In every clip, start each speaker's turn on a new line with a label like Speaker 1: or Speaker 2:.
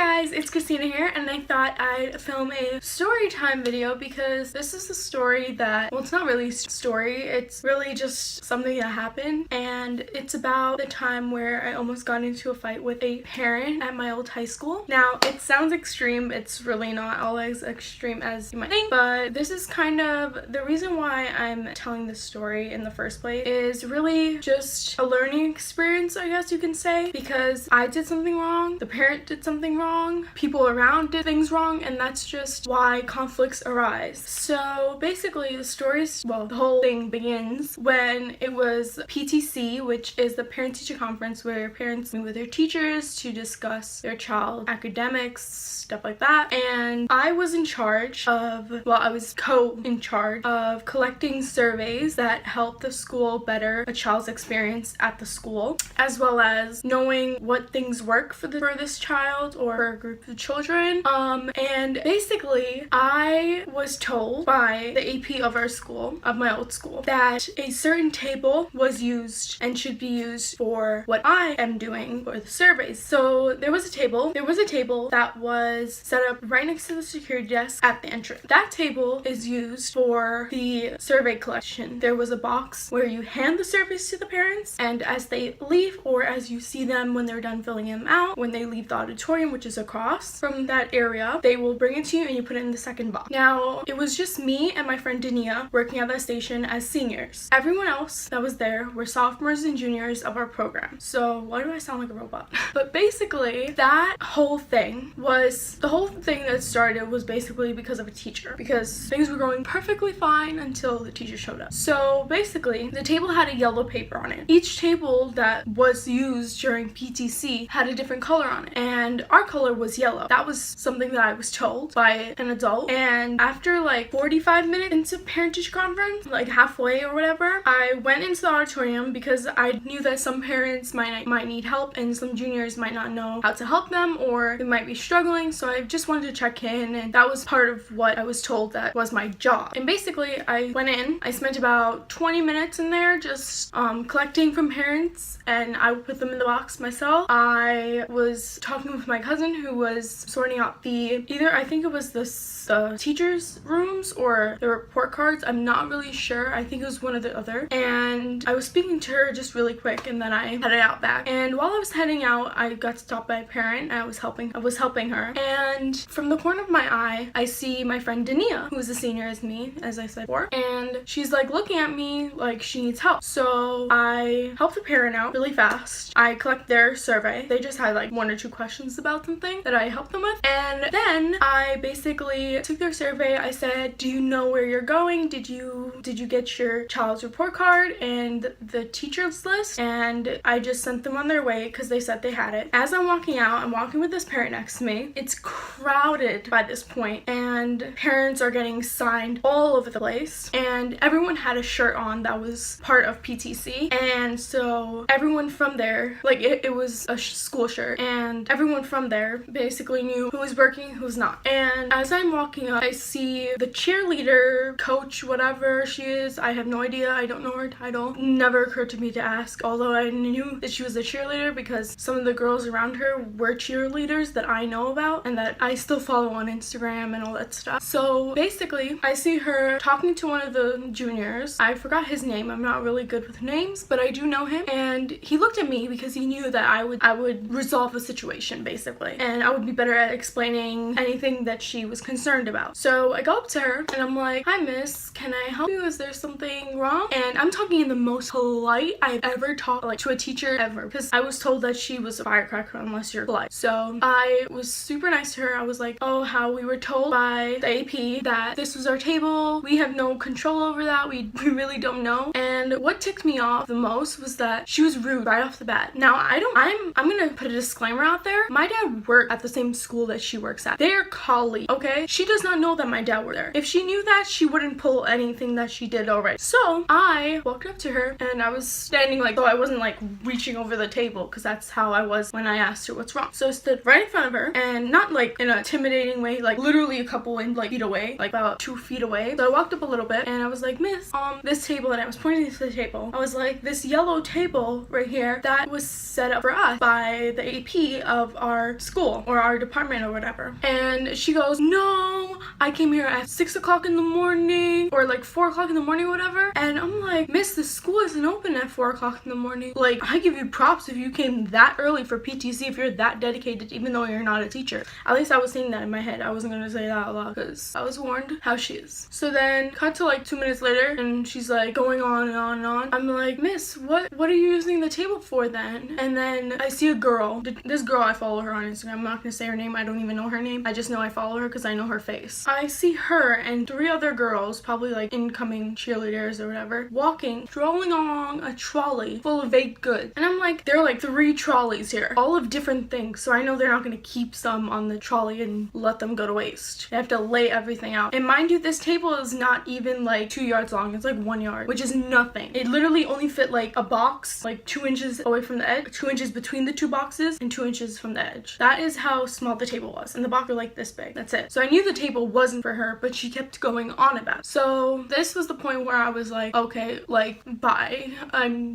Speaker 1: guys, it's Kristina here, and I thought I'd film a story time video because this is a story that, well, it's not really a story, it's really just something that happened, and it's about the time where I almost got into a fight with a parent at my old high school. Now, it sounds extreme, it's really not all as extreme as you might think, but this is kind of the reason why I'm telling this story in the first place is really just a learning experience, I guess you can say, because I did something wrong, the parent did something wrong, people around did things wrong, and that's just why conflicts arise. So basically the whole thing begins when it was PTC, which is the parent-teacher conference where parents meet with their teachers to discuss their child's academics, stuff like that. And I was in charge of, I was in charge of collecting surveys that help the school better a child's experience at the school, as well as knowing what things work for this child or for a group of children. And basically I was told by the AP of our school, of my old school, that a certain table was used and should be used for what I am doing for the surveys. So there was a table that was set up right next to the security desk at the entrance. That table is used for the survey collection. There was a box where you hand the surveys to the parents, and as they leave, or as you see them when they're done filling them out, when they leave the auditorium, which is across from that area, they will bring it to you and you put it in the second box. Now, it was just me and my friend Dania working at that station as seniors. Everyone else that was there were sophomores and juniors of our program. So why do I sound like a robot? But basically, the whole thing that started was basically because of a teacher, because things were going perfectly fine until the teacher showed up. So basically, the table had a yellow paper on it. Each table that was used during PTC had a different color on it, and our color was yellow. That was something that I was told by an adult, and after like 45 minutes into parent-teacher conference, like halfway or whatever, I went into the auditorium because I knew that some parents might need help and some juniors might not know how to help them, or they might be struggling, so I just wanted to check in, and that was part of what I was told that was my job. And basically, I went in, I spent about 20 minutes in there just collecting from parents, and I would put them in the box myself. I was talking with my cousin who was sorting out I think it was the teachers' rooms or the report cards. I'm not really sure. I think it was one or the other. And I was speaking to her just really quick, and then I headed out back. And while I was heading out, I got stopped by a parent, and I was helping her. And from the corner of my eye, I see my friend Dania, who is a senior as me, as I said before. And she's like looking at me like she needs help. So I helped the parent out really fast. I collect their survey. They just had like one or two questions about something that I helped them with. And then I basically took their survey. I said, do you know where you're going? Did you get your child's report card and the teacher's list? And I just sent them on their way because they said they had it. As I'm walking out, I'm walking with this parent next to me. It's crowded by this point, and parents are getting signed all over the place, and everyone had a shirt on that was part of PTC, and so everyone from there, like it was a school shirt, and everyone from there basically knew who was working, who's not. And as I'm walking up, I see the cheerleader, coach, whatever she is, I have no idea, I don't know her title. Never occurred to me to ask, although I knew that she was a cheerleader because some of the girls around her were cheerleaders that I know about and that I still follow on Instagram and all that stuff. So basically, I see her talking to one of the juniors. I forgot his name. I'm not really good with names, but I do know him. And he looked at me because he knew that I would resolve the situation, basically, and I would be better at explaining anything that she was concerned about. So I go up to her and I'm like, hi miss, can I help you? Is there something wrong? And I'm talking in the most polite I've ever talked to a teacher ever, because I was told that she was a firecracker unless you're polite. So I was super nice to her. I was like, oh, how we were told by the AP that this was our table. We have no control over that. We really don't know. And what ticked me off the most was that she was rude right off the bat. Now, I'm gonna put a disclaimer out there. My dad worked at the same school that she works at. They're colleagues, okay? She does not know that my dad worked there. If she knew that, she wouldn't pull anything that she did already. So I walked up to her and I was standing like, so I wasn't like reaching over the table, because that's how I was when I asked her what's wrong. So I stood right in front of her, and not like in an intimidating way, like literally a couple feet away, like about 2 feet away. So I walked up a little bit and I was like, miss, this table, and I was pointing to the table. I was like, this yellow table right here, that was set up for us by the AP of our school school or our department or whatever. And she goes, no, I came here at 6 o'clock in the morning or like 4 o'clock in the morning or whatever. And I'm like, miss, the school isn't open at 4 o'clock in the morning. Like, I give you props if you came that early for PTC, if you're that dedicated, even though you're not a teacher. At least I was saying that in my head. I wasn't gonna say that out loud because I was warned how she is. So then cut to like 2 minutes later and she's like going on and on and on. I'm like, miss, what are you using the table for then? And then I see a girl. This girl, I follow her on Instagram. I'm not gonna say her name. I don't even know her name. I just know I follow her because I know her face. I see her and 3 other girls, probably like incoming cheerleaders or whatever, walking, strolling along a trolley full of baked goods. And I'm like, there are like 3 trolleys here, all of different things. So I know they're not gonna keep some on the trolley and let them go to waste. They have to lay everything out. And mind you, this table is not even like 2 yards long. It's like 1 yard, which is nothing. It literally only fit like a box, like 2 inches away from the edge, 2 inches between the 2 boxes, and 2 inches from the edge. That is how small the table was. And the box was like this big. That's it. So I knew the table wasn't for her, but she kept going on about it. So this was the point where I was like, okay, like, bye.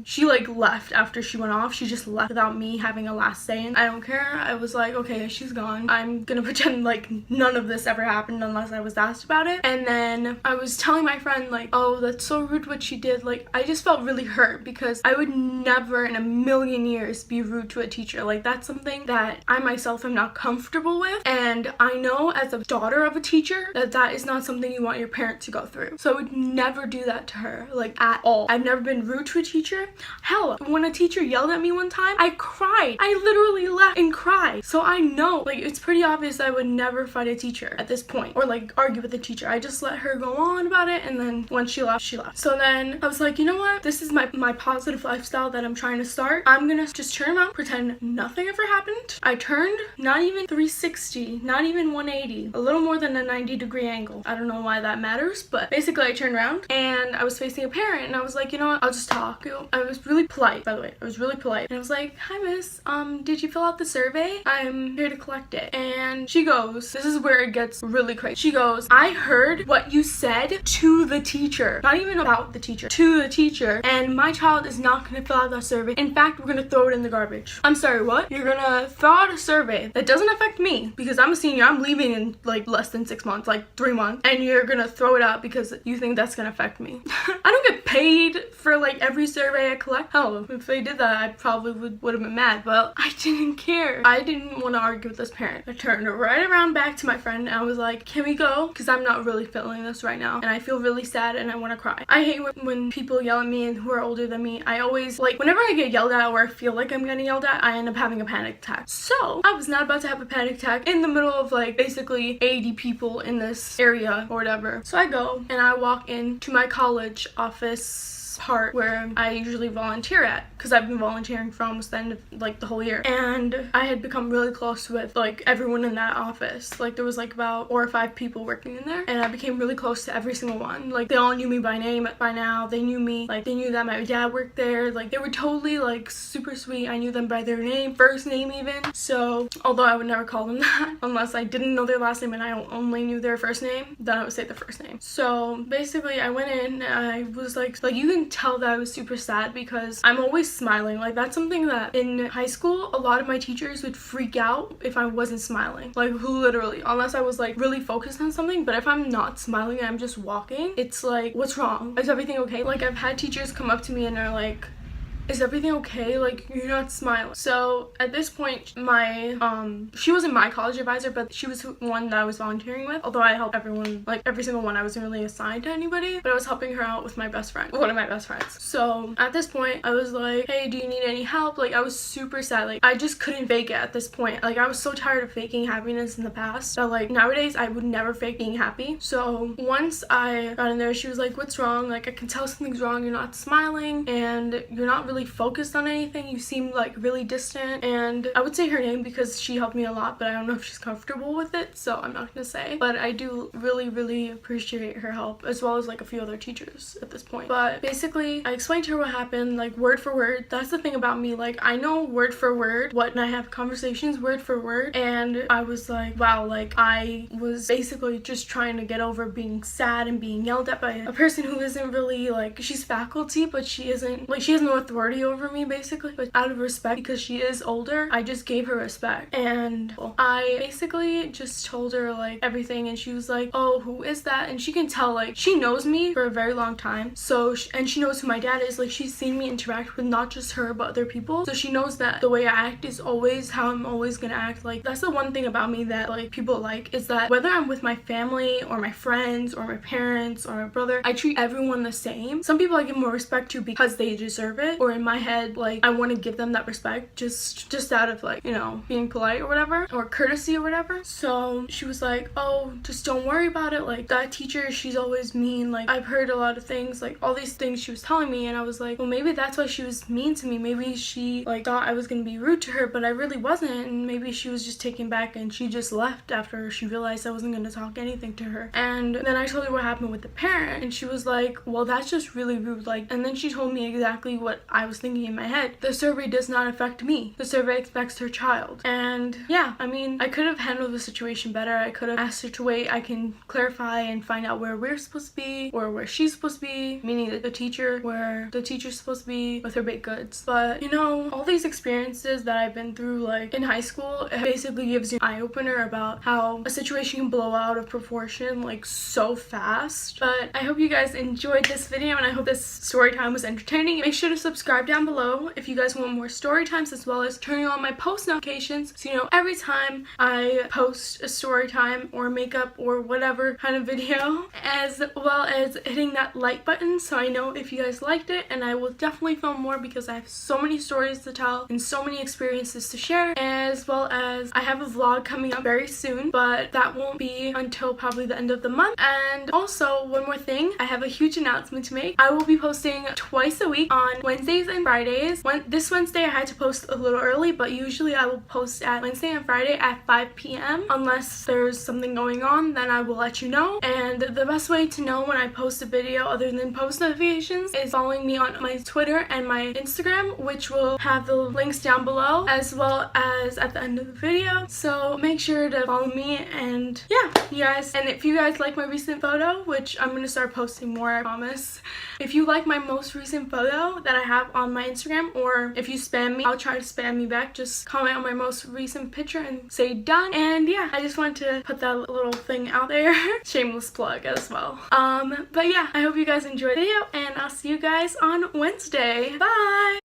Speaker 1: She like left after she went off. She just left without me having a last say. And I don't care. I was like, okay, she's gone. I'm gonna pretend like none of this ever happened unless I was asked about it. And then I was telling my friend like, oh, that's so rude what she did. Like, I just felt really hurt because I would never in a million years be rude to a teacher. Like, that's something that I myself am not comfortable with. And I know as a daughter of a teacher that is not something you want your parent to go through. So I would never do that to her, like, at all. I've never been rude to a teacher. Hell, when a teacher yelled at me one time, I cried. I literally left and cried. So I know, like, it's pretty obvious I would never fight a teacher at this point or like argue with the teacher. I just let her go on about it, and then when she left, she left. So then I was like, you know what? This is my positive lifestyle that I'm trying to start. I'm gonna just turn around, pretend nothing ever happened. I turned not even 360, not even 180, a little more than a 90-degree angle. I don't know why that matters, but basically I turned around and I was facing a parent and I was like, you know what? I'll just talk. I was really polite, by the way. I was really polite. And I was like, hi miss, did you fill out the survey? I'm here to collect it. And she goes, this is where it gets really crazy. She goes, I heard what you said to the teacher. Not even about the teacher, to the teacher. And my child is not gonna fill out that survey. In fact, we're gonna throw it in the garbage. I'm sorry, what? You're gonna throw out a survey that doesn't affect me because I'm a senior. I'm leaving in like less than 6 months, like 3 months. And you're gonna throw it out because you think that's gonna affect me. I don't get paid for like every survey I collect. Hell, if they did that, I probably would have been mad, but I didn't care. I didn't want to argue with this parent. I turned right around back to my friend and I was like, can we go? Because I'm not really feeling this right now and I feel really sad and I want to cry. I hate when people yell at me and who are older than me. I always, like, whenever I get yelled at or I feel like I'm getting yelled at, I end up having a panic attack. So I was not about to have a panic attack in the middle of like basically 80 people in this area or whatever. So I go and I walk into my college office part where I usually volunteer at because I've been volunteering for almost the end of like the whole year, and I had become really close with like everyone in that office. Like there was like about 4 or 5 people working in there and I became really close to every single one. Like they all knew me by name by now. They knew me, like they knew that my dad worked there. Like they were totally like super sweet. I knew them by their name, first name even. So although I would never call them that unless I didn't know their last name and I only knew their first name, then I would say the first name. So basically I went in and I was like you can tell that I was super sad because I'm always smiling. Like that's something that in high school a lot of my teachers would freak out if I wasn't smiling. Like literally, unless I was like really focused on something. But if I'm not smiling and I'm just walking, it's like, what's wrong? Is everything okay? Like I've had teachers come up to me and they're like, is everything okay? Like, you're not smiling. So at this point, she wasn't my college advisor, but she was one that I was volunteering with. Although I helped everyone, like every single one. I wasn't really assigned to anybody, but I was helping her out with my best friend, one of my best friends. So at this point, I was like, hey, do you need any help? Like I was super sad. Like I just couldn't fake it at this point. Like I was so tired of faking happiness in the past that like nowadays I would never fake being happy. So once I got in there, she was like, what's wrong? Like I can tell something's wrong. You're not smiling and you're not really focused on anything. You seem like really distant. And I would say her name because she helped me a lot, but I don't know if she's comfortable with it, so I'm not gonna say. But I do really appreciate her help, as well as like a few other teachers at this point. But basically I explained to her what happened, like word for word. That's the thing about me, like I know word for word what, and I have conversations word for word. And I was like, wow, like I was basically just trying to get over being sad and being yelled at by a person who isn't really like, she's faculty but she isn't like, she has no authority authority over me basically, but out of respect because she is older, I just gave her respect. And I basically just told her like everything, and she was like, oh, who is that? And she can tell, like, she knows me for a very long time, so and she knows who my dad is. Like, she's seen me interact with not just her but other people, so she knows that the way I act is always how I'm always gonna act. Like, that's the one thing about me that like people like, is that whether I'm with my family or my friends or my parents or my brother, I treat everyone the same. Some people I give more respect to because they deserve it, or in my head, like, I want to give them that respect just out of, like, you know, being polite or whatever, or courtesy or whatever. So she was like, oh, just don't worry about it, like, that teacher, she's always mean, like, I've heard a lot of things, like, all these things she was telling me. And I was like, well, maybe that's why she was mean to me. Maybe she like thought I was gonna be rude to her, but I really wasn't, and maybe she was just taken back and she just left after she realized I wasn't gonna talk anything to her. And then I told her what happened with the parent, and she was like, well, that's just really rude. Like, and then she told me exactly what I was thinking in my head. The survey does not affect me. The survey affects her child. And yeah, I mean, I could have handled the situation better. I could have asked her to wait. I can clarify and find out where we're supposed to be, or where she's supposed to be, meaning the teacher, where the teacher's supposed to be with her baked goods. But you know, all these experiences that I've been through, like in high school, it basically gives you an eye-opener about how a situation can blow out of proportion like so fast. But I hope you guys enjoyed this video, and I hope this story time was entertaining. Make sure to subscribe down below if you guys want more story times, as well as turning on my post notifications so you know every time I post a story time or makeup or whatever kind of video, as well as hitting that like button so I know if you guys liked it. And I will definitely film more because I have so many stories to tell and so many experiences to share, as well as I have a vlog coming up very soon, but that won't be until probably the end of the month. And also, one more thing, I have a huge announcement to make. I will be posting twice a week on Wednesdays and Fridays. This Wednesday I had to post a little early, but usually I will post at Wednesday and Friday at 5 p.m. Unless there's something going on, then I will let you know. And the best way to know when I post a video other than post notifications is following me on my Twitter and my Instagram, which will have the links down below as well as at the end of the video. So make sure to follow me. And yeah, you guys, and if you guys like my recent photo, which I'm gonna start posting more, I promise. If you like my most recent photo that I have on my Instagram, or if you spam me, I'll try to spam me back. Just comment on my most recent picture and say done. And yeah, I just wanted to put that little thing out there. Shameless plug as well. But yeah, I hope you guys enjoyed the video, and I'll see you guys on Wednesday. Bye!